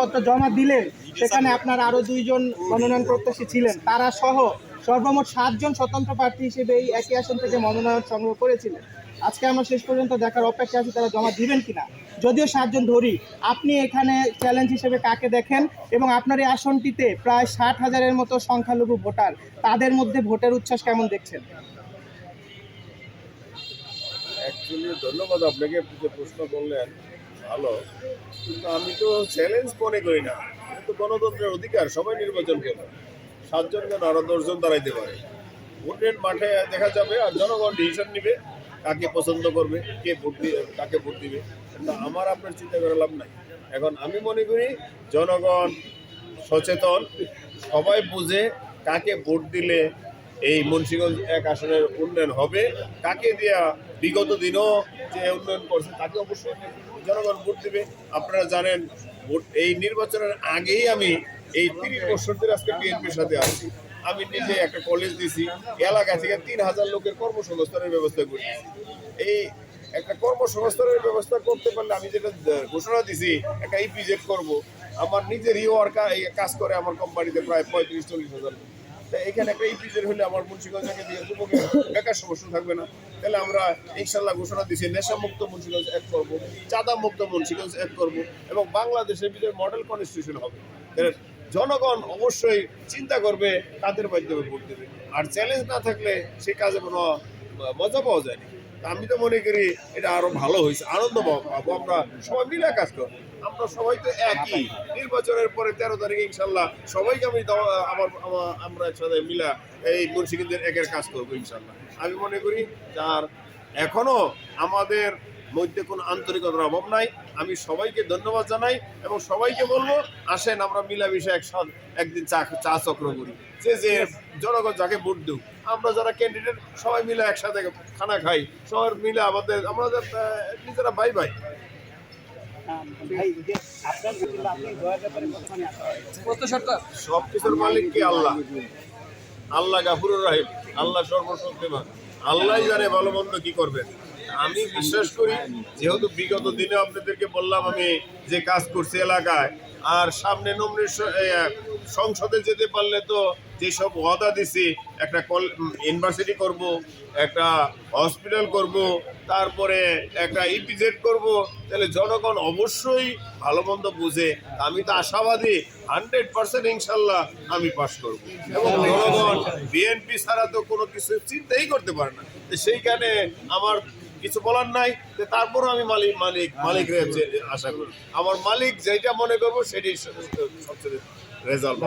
পত্র জমা দিলে সেখানে আপনার আরো দুইজন মনোনয়ন প্রত্যাশী ছিলেন, তারা সহ সর্বমোট 7 জন স্বতন্ত্র প্রার্থী হিসেবে এই একই আসন থেকে মনোনয়ন সংগ্রহ করেছিলেন। আজকে আমরা শেষ পর্যন্ত দেখার অপেক্ষা আছি তারা জমা দিবেন কিনা। যদিও 7 জন ধরি, আপনি এখানে চ্যালেঞ্জ হিসেবে কাকে দেখেন এবং আপনার এই আসনটিতে প্রায় 60,000-এর মতো সংখ্যালঘু ভোটার, তাদের মধ্যে ভোটের উচ্ছ্বাস কেমন দেখছেন? অ্যাকচুয়ালি ধন্যবাদ আপনাকে, যে প্রশ্ন করলেন ভালো, কিন্তু আমি তো চ্যালেঞ্জ মনে করি না। কিন্তু গণতন্ত্রের অধিকার, সবাই নির্বাচন করবে। 7 জন কেন আরো 10 জন দাঁড়াইতে পারে। ভোটের মাঠে দেখা যাবে আর জনগণ ডিসিশন নিবে কাকে পছন্দ করবে, কে ভোট দিয়ে কাকে ভোট দিবে। কিন্তু আমার আপনার চিন্তা করে লাভ নাই। এখন আমি মনে করি জনগণ সচেতন, সবাই বুঝে কাকে ভোট দিলে এই মুন্সিগঞ্জ 1 আসনের উন্নয়ন হবে, কাকে দিয়া বিগত দিনও যে উন্নয়ন করছে তাকে অবশ্যই জনগণ ভোট দিবে। আপনারা জানেন ভোট এই নির্বাচনের আগেই আমি এই 30 বছর ধরে আজকে বিএনপির সাথে আছি। আমি নিজে একটা কলেজ দিছি, এলাকা থেকে 3,000 লোকের কর্মসংস্থানের ব্যবস্থা করেছি। এই একটা কর্মসংস্থানের ব্যবস্থা করতে পারলে আমি যেটা ঘোষণা দিছি, একটা ইপিজেড করব। আমার নিজের কাজ করে আমার কোম্পানিতে প্রায় 35-40,000। এখানে একটা ইপিজেড হলে আমার মুন্সিগঞ্জকে দিয়ে যুবকের বেকার সমস্যা থাকবে না। তাহলে আমরা ইনশাল্লাহ ঘোষণা দিচ্ছি নেশামুক্ত মুন্সিগঞ্জ 1 করবো, চাঁদামুক্ত মুন্সিগঞ্জ 1 করবো এবং বাংলাদেশের ভিতরে মডেল কনস্টিটিউশন হবে। জনগণ অবশ্যই চিন্তা করবে কাদের মাধ্যমে ভোট দেবে। আর চ্যালেঞ্জ না থাকলে সে কাজে কোনো মজা পাওয়া যায়নি। আমি তো মনে করি এটা আরো ভালো হয়েছে, আনন্দ পাবো। আমরা সবাই মিলে কাজ করবো। আমরা সবাই তো একই। নির্বাচনের পরে 13 তারিখে ইনশাল্লাহ সবাইকে আমরা একসাথে মিলা এই মুন্সিগঞ্জের 1-এর কাজ করবো ইনশাল্লাহ। আমি মনে করি আর এখনো আমাদের মধ্যে কোনো আন্তরিকতার অভাব নাই। আমি সবাইকে ধন্যবাদ জানাই এবং সবাইকে বলবো আসেন আমরা মিলামিশে একদিন চা চক্র করি, যে জনগণ যাকে ভোট দেব, আমরা যারা ক্যান্ডিডেট সবাই মিলে একসাথে খানা খাই, সবাই মিলে আমাদের নিজেরা ভাই ভাই। সব কিছুর মালিক কি? আল্লাহ। আল্লাহ গাফুরুর রহিম, আল্লাহ সর্বশক্তিমান। আল্লাহ জানে ভালো মন্দ কি করবেন। আমি বিশ্বাস করি, যেহেতু বিগত দিনে আপনাদেরকে বললাম আমি যে কাজ করছি এলাকায়, আর সামনে সংসদে যেতে পারলে তো যেসব ওয়াদা দিছি, একটা ইউনিভার্সিটি করব, একটা হসপিটাল করব, তারপরে একটা ইপিজেড করব, তাহলে জনগণ অবশ্যই ভালো মন্দ বুঝে। আমি তো আশাবাদী 100% ইনশাল্লাহ আমি পাস করব এবং জনগণ বিএনপি ছাড়া তো কোনো কিছু চিন্তাই করতে পারে না। সেইখানে আমার কিছু বলার নাই। তারপরও আমি মালিক আশা করি আমার মালিক যেটা মনে করবো সেটাই সবচেয়ে রেজাল্ট।